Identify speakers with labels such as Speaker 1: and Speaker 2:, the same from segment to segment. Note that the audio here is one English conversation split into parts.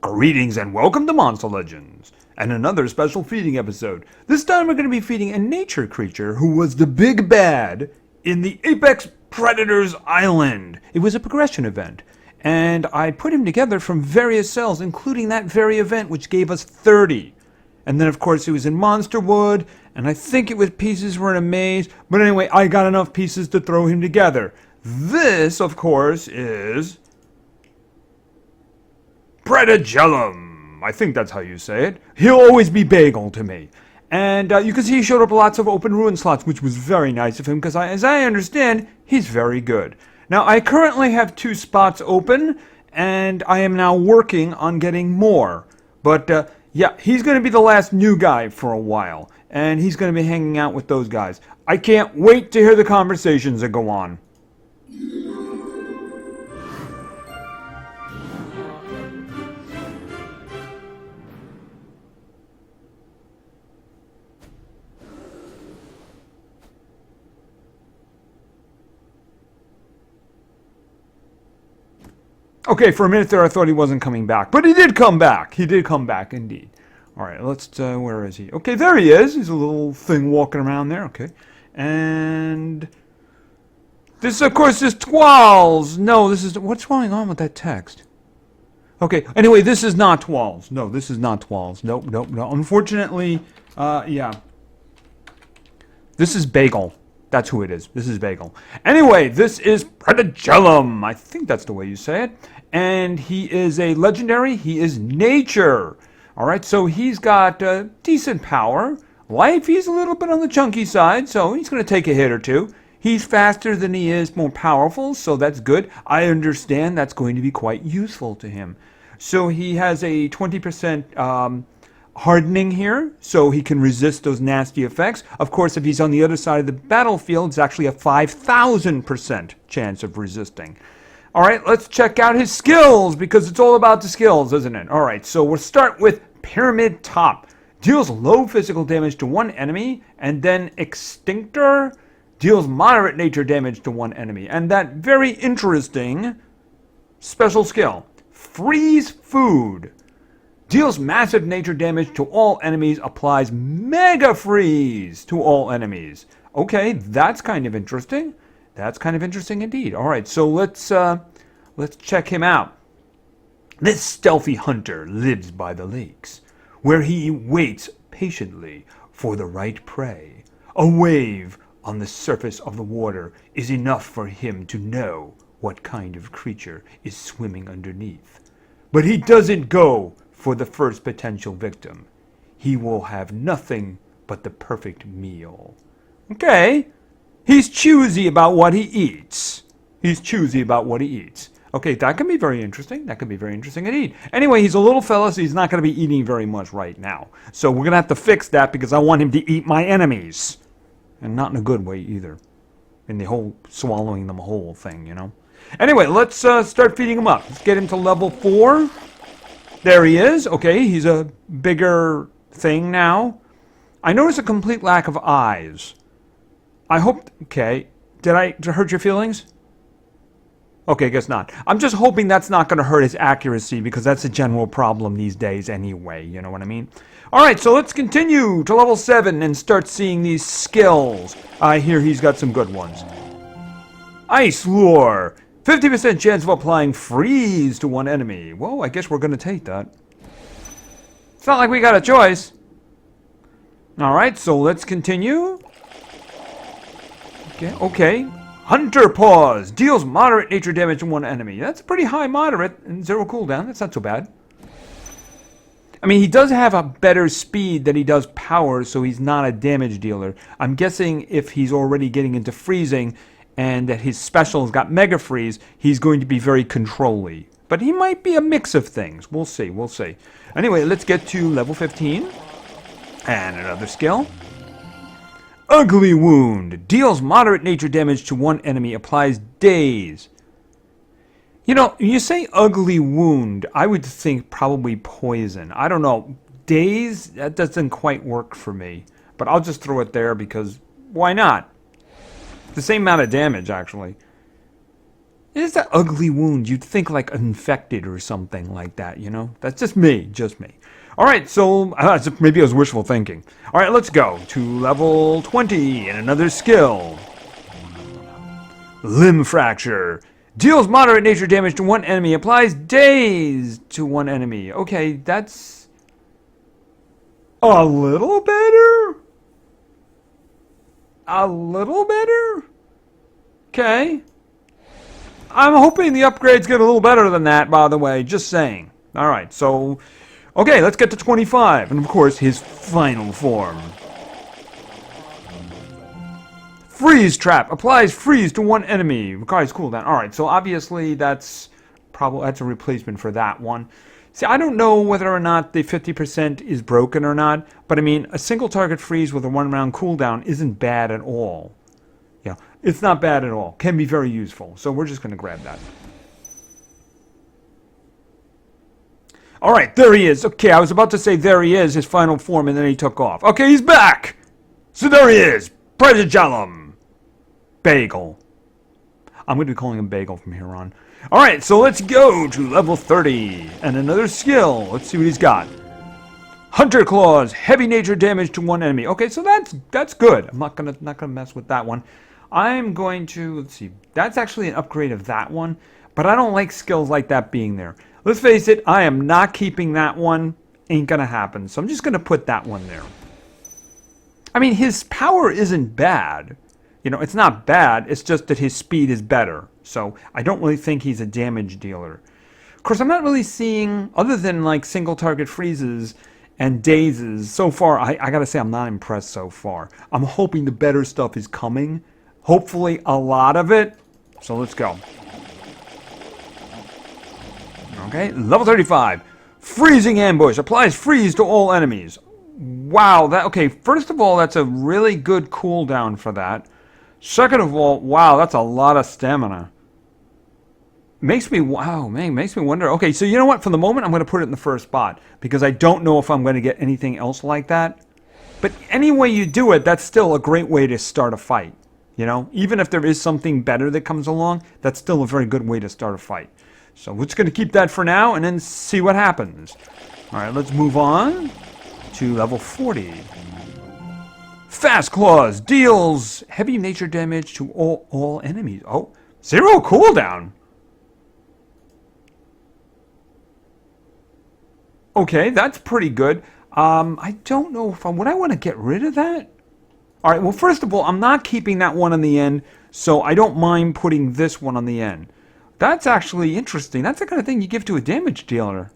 Speaker 1: Greetings and welcome to Monster Legends, and another special feeding episode. This time we're going to be feeding a nature creature who was the big bad in the Apex Predators Island. It was a progression event, and I put him together from various cells, including that very event, which gave us 30. And then, of course, he was in Monster Wood, and I think it was pieces were in a maze, but anyway, I got enough pieces to throw him together. This, of course, is Predagelum. I think that's how you say it. He'll always be Bagel to me. And you can see he showed up lots of open ruin slots, which was very nice of him, because as I understand, he's very good. Now, I currently have 2 spots open, and I am now working on getting more. But, yeah, he's going to be the last new guy for a while, and he's going to be hanging out with those guys. I can't wait to hear the conversations that go on. Okay, for a minute there I thought he wasn't coming back, but he did come back. He did come back, indeed. All right, let's, where is he? Okay, there he is. He's a little thing walking around there, okay. And this, of course, is Twals. No, this is, what's going on with that text? Okay, anyway, this is not Twals. No, this is not Twals. Nope, nope, no. Unfortunately, yeah. This is Bagel. That's who it is. This is Bagel. Anyway, this is Predagelum. I think that's the way you say it. And he is a legendary. He is nature. All right, so he's got decent power. Life, he's a little bit on the chunky side, so he's going to take a hit or two. He's faster than he is more powerful, so that's good. I understand that's going to be quite useful to him. So he has a 20% hardening here, so he can resist those nasty effects. Of course, if he's on the other side of the battlefield, it's actually a 5,000% chance of resisting. All right, let's check out his skills, because it's all about the skills, isn't it? All right, so we'll start with Pyramid Top. Deals low physical damage to one enemy, and then Extinctor deals moderate nature damage to one enemy. And that very interesting special skill, Freeze Food. Deals massive nature damage to all enemies, applies Mega Freeze to all enemies. Okay, that's kind of interesting. That's kind of interesting indeed. All right, so let's check him out. This stealthy hunter lives by the lakes, where he waits patiently for the right prey. A wave on the surface of the water is enough for him to know what kind of creature is swimming underneath. But he doesn't go for the first potential victim. He will have nothing but the perfect meal. Okay, he's choosy about what he eats. He's choosy about what he eats. Okay, that can be very interesting. That could be very interesting indeed. Anyway, he's a little fella, so he's not going to be eating very much right now. So we're going to have to fix that, because I want him to eat my enemies. And not in a good way either. In the whole swallowing them whole thing, you know. Anyway, let's start feeding him up. Let's get him to level 4. There he is. Okay, he's a bigger thing now. I notice a complete lack of eyes. I hope... Okay, did I hurt your feelings? Okay, guess not. I'm just hoping that's not going to hurt his accuracy, because that's a general problem these days anyway, you know what I mean? Alright, so let's continue to level 7 and start seeing these skills. I hear he's got some good ones. Ice Lure. 50% chance of applying freeze to one enemy. Well, I guess we're going to take that. It's not like we got a choice. Alright, so let's continue. Okay. Hunter Paws. Deals moderate nature damage to one enemy. That's pretty high moderate and 0 cooldown. That's not so bad. I mean, he does have a better speed than he does power, so he's not a damage dealer. I'm guessing if he's already getting into freezing and that his special's got Mega Freeze, he's going to be very control-y. But he might be a mix of things. We'll see, we'll see. Anyway, let's get to level 15. And another skill. Ugly Wound. Deals moderate nature damage to one enemy, applies Daze. You know, you say Ugly Wound, I would think probably poison. I don't know. Daze, that doesn't quite work for me. But I'll just throw it there because why not? The same amount of damage, actually. It is that ugly wound. You'd think like infected or something like that, you know? That's just me, just me. All right, so maybe it was wishful thinking. All right, let's go to level 20 and another skill. Limb Fracture. Deals moderate nature damage to one enemy. Applies daze to one enemy. Okay, that's a little better. A little better? Okay. I'm hoping the upgrades get a little better than that, by the way. Just saying. All right, so... Okay, let's get to 25. And, of course, his final form. Freeze Trap. Applies freeze to one enemy. Requires cooldown. All right, so obviously that's a replacement for that one. See, I don't know whether or not the 50% is broken or not. But, I mean, a single target freeze with a one-round cooldown isn't bad at all. Yeah, it's not bad at all. Can be very useful. So we're just going to grab that. All right, there he is. Okay, I was about to say there he is, his final form, and then he took off. Okay, he's back. So there he is. Predagelum. Bagel. I'm going to be calling him Bagel from here on. All right, so let's go to level 30 and another skill. Let's see what he's got. Hunter Claws. Heavy nature damage to one enemy. Okay, so that's good. I'm not gonna mess with that one. I'm going to, let's see, that's actually an upgrade of that one, but I don't like skills like that being there. Let's face it, I am not keeping that one. Ain't gonna happen. So I'm just gonna put that one there. I mean, his power isn't bad. You know, it's not bad. It's just that his speed is better. So I don't really think he's a damage dealer. Of course, I'm not really seeing, other than like single target freezes and dazes, so far, I gotta say I'm not impressed so far. I'm hoping the better stuff is coming. Hopefully a lot of it. So let's go. Okay, level 35. Freezing Ambush. Applies freeze to all enemies. Wow, okay, first of all, that's a really good cooldown for that. Second of all, wow, that's a lot of stamina. Makes me wonder. Okay, so you know what? For the moment, I'm going to put it in the first spot because I don't know if I'm going to get anything else like that. But any way you do it, that's still a great way to start a fight. You know, even if there is something better that comes along, that's still a very good way to start a fight. So we're just going to keep that for now and then see what happens. All right, let's move on to level 40. Fast Claws deals heavy nature damage to all enemies. Oh, 0 cooldown. Okay, that's pretty good. I don't know if would I want to get rid of that? All right, well, first of all, I'm not keeping that one on the end, so I don't mind putting this one on the end. That's actually interesting. That's the kind of thing you give to a damage dealer.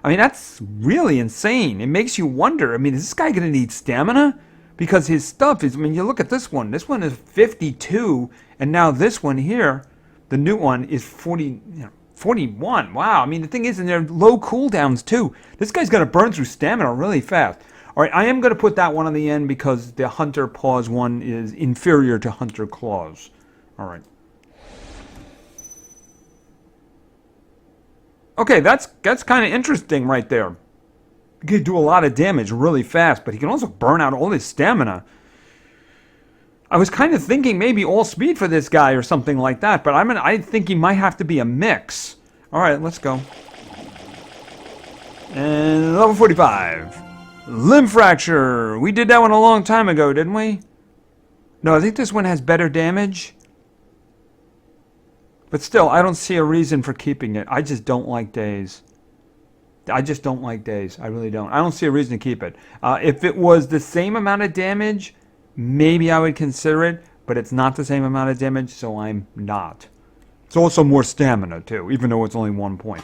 Speaker 1: I mean, that's really insane. It makes you wonder. I mean, is this guy going to need stamina? Because his stuff is, I mean, you look at this one. This one is 52, and now this one here, the new one, is 41. Wow. I mean, the thing is, and they're low cooldowns, too. This guy's going to burn through stamina really fast. All right, I am going to put that one on the end because the Hunter Paws one is inferior to Hunter Claws. All right. Okay, that's kind of interesting right there. He can do a lot of damage really fast, but he can also burn out all his stamina. I was kind of thinking maybe all speed for this guy or something like that, but I think he might have to be a mix. All right, let's go. And level 45. Limb Fracture. We did that one a long time ago, didn't we? No, I think this one has better damage. But still, I don't see a reason for keeping it. I just don't like daze. I just don't like daze. I really don't. I don't see a reason to keep it. If it was the same amount of damage, maybe I would consider it. But it's not the same amount of damage, so I'm not. It's also more stamina, too, even though it's only 1 point.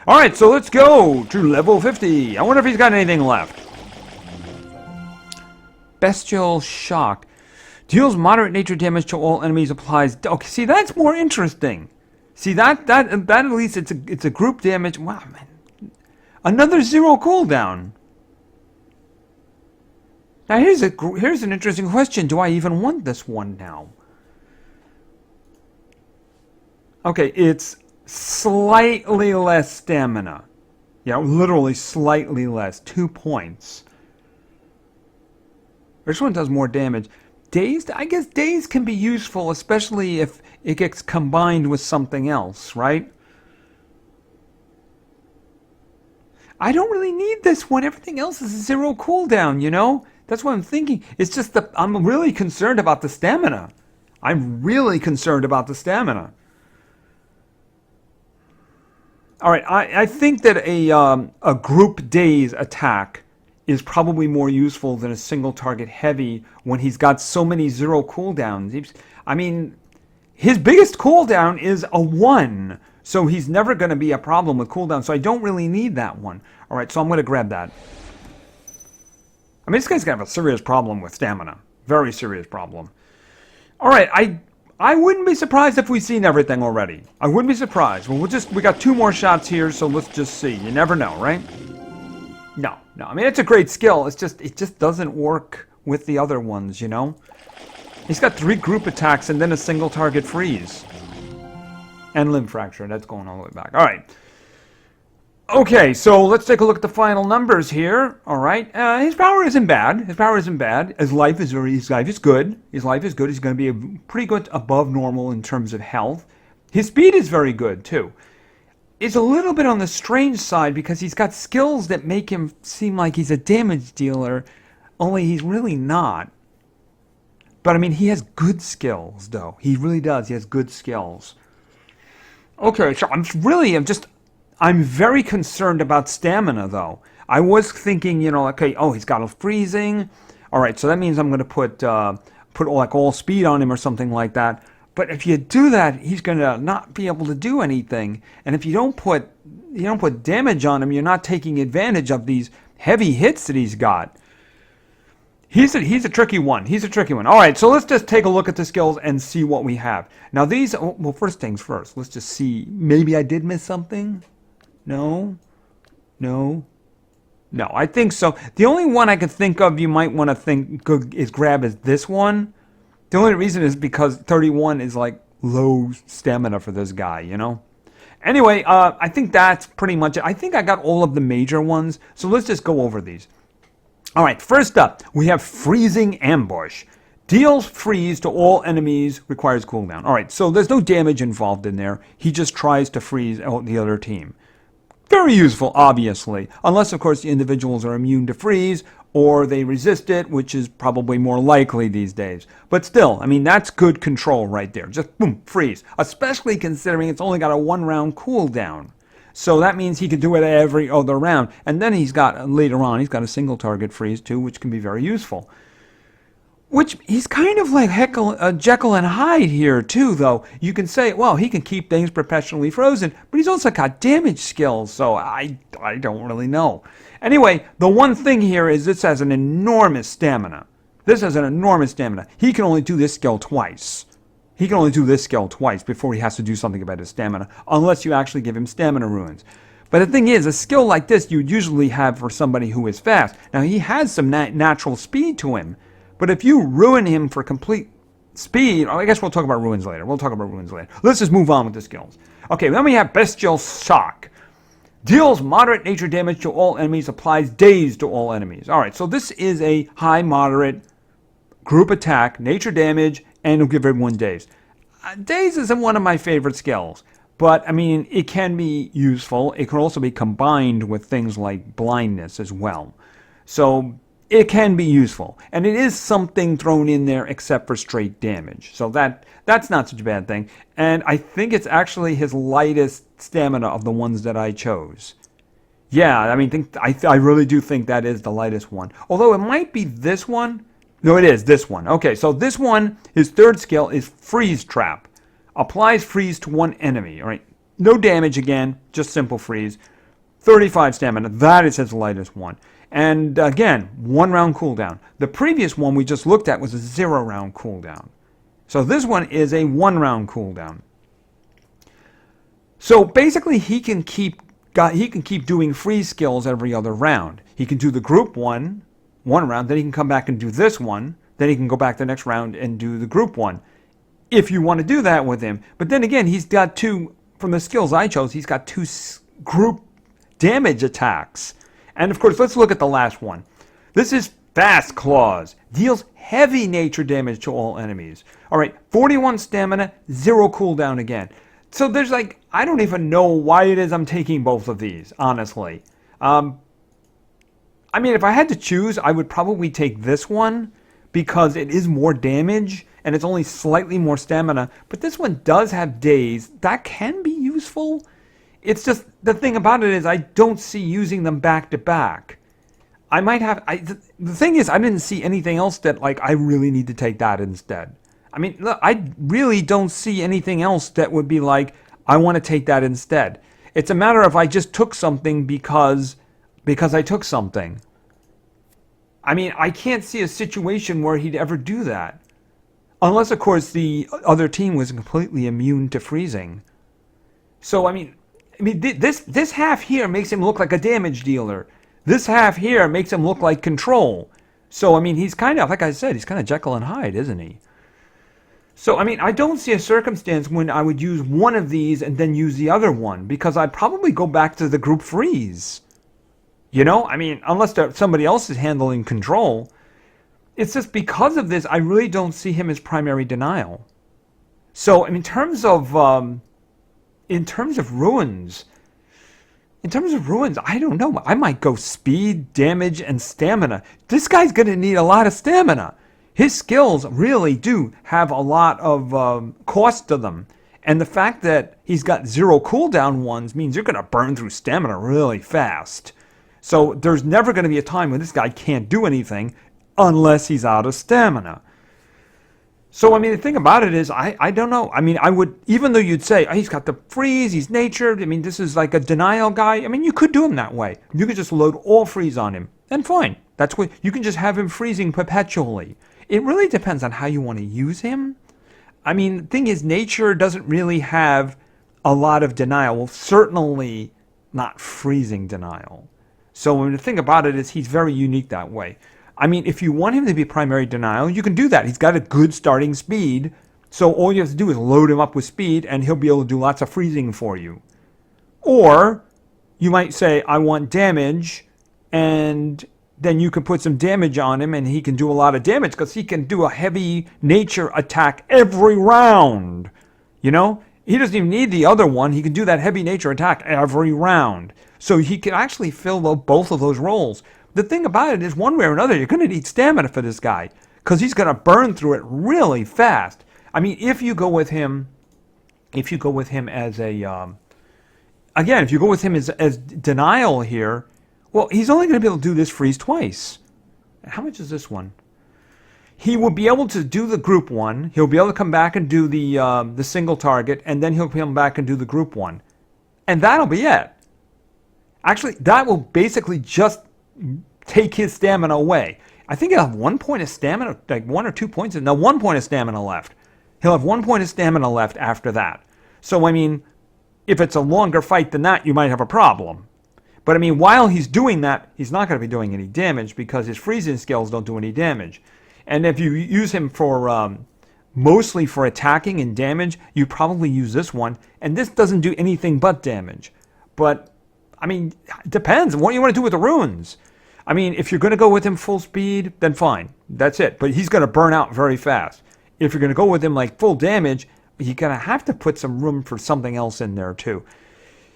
Speaker 1: All right, so let's go to level 50. I wonder if he's got anything left. Bestial Shock. Deals moderate nature damage to all enemies. Applies. Okay, see, that's more interesting. See, that at least it's a group damage. Wow, man. Another 0 cooldown. Now here's an interesting question. Do I even want this one now? Okay, it's slightly less stamina. Yeah, literally slightly less. 2 points. This one does more damage. Dazed? I guess dazed can be useful, especially if it gets combined with something else, right? I don't really need this one. Everything else is 0 cooldown, you know? That's what I'm thinking. It's just that I'm really concerned about the stamina. I'm really concerned about the stamina. All right, I think that a group daze attack is probably more useful than a single target heavy when he's got so many 0 cooldowns. I mean, his biggest cooldown is a 1, so he's never going to be a problem with cooldown, so I don't really need that one. All right, so I'm going to grab that. I mean, this guy's going to have a serious problem with stamina. Very serious problem. All right, I wouldn't be surprised if we've seen everything already. I wouldn't be surprised. Well, we got 2 more shots here, so let's just see. You never know, right? No. I mean, it's a great skill. It just doesn't work with the other ones, you know? He's got 3 group attacks and then a single target freeze. And limb fracture. That's going all the way back. All right. Okay, so let's take a look at the final numbers here. All right, his power isn't bad. His life is good. His life is good. He's going to be pretty good above normal in terms of health. His speed is very good too. It's a little bit on the strange side because he's got skills that make him seem like he's a damage dealer, only he's really not. But I mean, he has good skills though. He really does. He has good skills. Okay, so I'm very concerned about stamina, though. I was thinking, you know, okay, he's got a freezing. All right, so that means I'm going to put all speed on him or something like that. But if you do that, he's going to not be able to do anything. And if you don't put damage on him, you're not taking advantage of these heavy hits that he's got. He's a tricky one. All right, so let's just take a look at the skills and see what we have. Now these, well, first things first. Let's just see. Maybe I did miss something. No, I think so. The only one I could think of you might want to grab is this one. The only reason is because 31 is like low stamina for this guy, you know? Anyway, I think that's pretty much it. I think I got all of the major ones, so let's just go over these. All right, first up, we have Freezing Ambush. Deals freeze to all enemies, requires cooldown. All right, so there's no damage involved in there. He just tries to freeze the other team. Very useful, obviously, unless, of course, the individuals are immune to freeze or they resist it, which is probably more likely these days. But still, I mean, that's good control right there. Just boom, freeze, especially considering it's only got a 1-round cooldown. So that means he can do it every other round. And then later on, he's got a single target freeze too, which can be very useful. Which, he's kind of like Jekyll and Hyde here, too, though. You can say, well, he can keep things perpetually frozen, but he's also got damage skills, so I don't really know. Anyway, the one thing here is this has an enormous stamina. He can only do this skill twice. Before he has to do something about his stamina, unless you actually give him stamina runes. But the thing is, a skill like this you'd usually have for somebody who is fast. Now, he has some natural speed to him, but if you ruin him for complete speed, I guess we'll talk about ruins later. Let's just move on with the skills. Okay, then we have Bestial Shock. Deals moderate nature damage to all enemies, applies daze to all enemies. All right, so this is a high, moderate group attack, nature damage, and it'll give everyone daze. Daze isn't one of my favorite skills, but I mean, it can be useful. It can also be combined with things like blindness as well. So it can be useful, and it is something thrown in there except for straight damage. So that's not such a bad thing. And I think it's actually his lightest stamina of the ones that I chose. Yeah, I mean, I really do think that is the lightest one. Although it might be this one. No, it is this one. Okay, so this one, his third skill is Freeze Trap. Applies freeze to one enemy. All right, no damage again, just simple freeze. 35 stamina. That is his lightest one. And again, 1-round cooldown. The previous one we just looked at was a 0-round cooldown. So this one is a 1-round cooldown. So basically, he can keep doing freeze skills every other round. He can do the group one round, then he can come back and do this one, then he can go back the next round and do the group one, if you want to do that with him. But then again, he's got 2, from the skills I chose, he's got 2 group damage attacks. And of course, let's look at the last one. This is Fast Claws. Deals heavy nature damage to all enemies. Alright, 41 stamina, 0 cooldown again. So there's like, I don't even know why it is I'm taking both of these, honestly. I mean, if I had to choose, I would probably take this one because it is more damage and it's only slightly more stamina. But this one does have daze. That can be useful. It's just, the thing about it is I don't see using them back to back. I might have, the thing is, I didn't see anything else that, like, I really need to take that instead. I mean, look, I really don't see anything else that would be like, I want to take that instead. It's a matter of I just took something because I took something. I mean, I can't see a situation where he'd ever do that. Unless, of course, the other team was completely immune to freezing. So, I mean, this half here makes him look like a damage dealer. This half here makes him look like control. So, I mean, he's kind of, like I said, he's kind of Jekyll and Hyde, isn't he? So, I mean, I don't see a circumstance when I would use one of these and then use the other one, because I'd probably go back to the group freeze. You know, I mean, unless somebody else is handling control. It's just because of this, I really don't see him as primary denial. So, in terms of ruins, I don't know. I might go speed, damage, and stamina. This guy's going to need a lot of stamina. His skills really do have a lot of cost to them. And the fact that he's got 0 cooldown ones means you're going to burn through stamina really fast. So there's never going to be a time when this guy can't do anything unless he's out of stamina. So, I mean, the thing about it is, I don't know. I mean, I would, even though you'd say, oh, he's got the freeze, he's natured, I mean, this is like a denial guy. I mean, you could do him that way. You could just load all freeze on him, and fine. That's what, you can just have him freezing perpetually. It really depends on how you want to use him. I mean, the thing is, nature doesn't really have a lot of denial. Well, certainly not freezing denial. So the thing about it is, he's very unique that way. I mean, if you want him to be primary denial, you can do that. He's got a good starting speed, so all you have to do is load him up with speed, and he'll be able to do lots of freezing for you. Or you might say, I want damage, and then you can put some damage on him, and he can do a lot of damage, because he can do a heavy nature attack every round. You know? He doesn't even need the other one. He can do that heavy nature attack every round. So he can actually fill both of those roles. The thing about it is, one way or another, you're going to need stamina for this guy, because he's going to burn through it really fast. I mean, if you go with him as a, again, if you go with him as denial here, well, he's only going to be able to do this freeze twice. How much is this one? He will be able to do the group one. He'll be able to come back and do the single target, and then he'll come back and do the group one. And that'll be it. Actually, that will basically just take his stamina away. I think he'll have 1 point of stamina, like 1 or 2 points. No, 1 point of stamina left. He'll have 1 point of stamina left after that. So, I mean, if it's a longer fight than that, you might have a problem. But, I mean, while he's doing that, he's not going to be doing any damage because his freezing skills don't do any damage. And if you use him for mostly for attacking and damage, you probably use this one. And this doesn't do anything but damage. But, I mean, it depends on what you want to do with the runes. I mean, if you're going to go with him full speed, then fine. That's it. But he's going to burn out very fast. If you're going to go with him like full damage, you're going to have to put some room for something else in there too.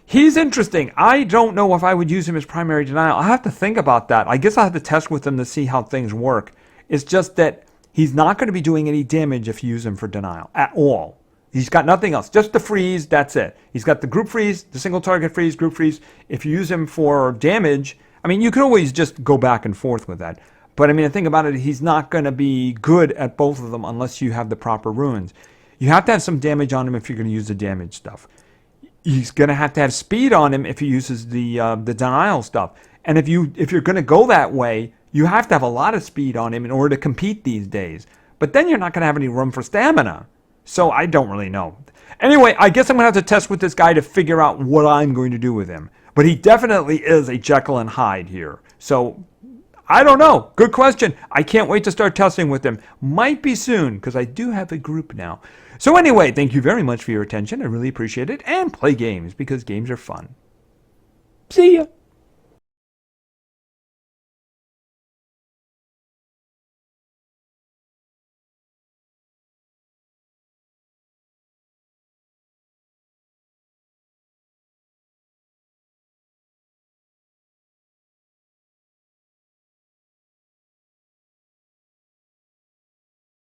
Speaker 1: He's interesting. I don't know if I would use him as primary denial. I'll have to think about that. I guess I'll have to test with him to see how things work. It's just that he's not going to be doing any damage if you use him for denial at all. He's got nothing else. Just the freeze, that's it. He's got the group freeze, the single target freeze, group freeze. If you use him for damage, I mean, you could always just go back and forth with that. But, I mean, the thing about it, he's not going to be good at both of them unless you have the proper runes. You have to have some damage on him if you're going to use the damage stuff. He's going to have speed on him if he uses the denial stuff. And if you're going to go that way, you have to have a lot of speed on him in order to compete these days. But then you're not going to have any room for stamina. So I don't really know. Anyway, I guess I'm going to have to test with this guy to figure out what I'm going to do with him. But he definitely is a Jekyll and Hyde here. So, I don't know. Good question. I can't wait to start testing with him. Might be soon, because I do have a group now. So anyway, thank you very much for your attention. I really appreciate it. And play games, because games are fun. See ya.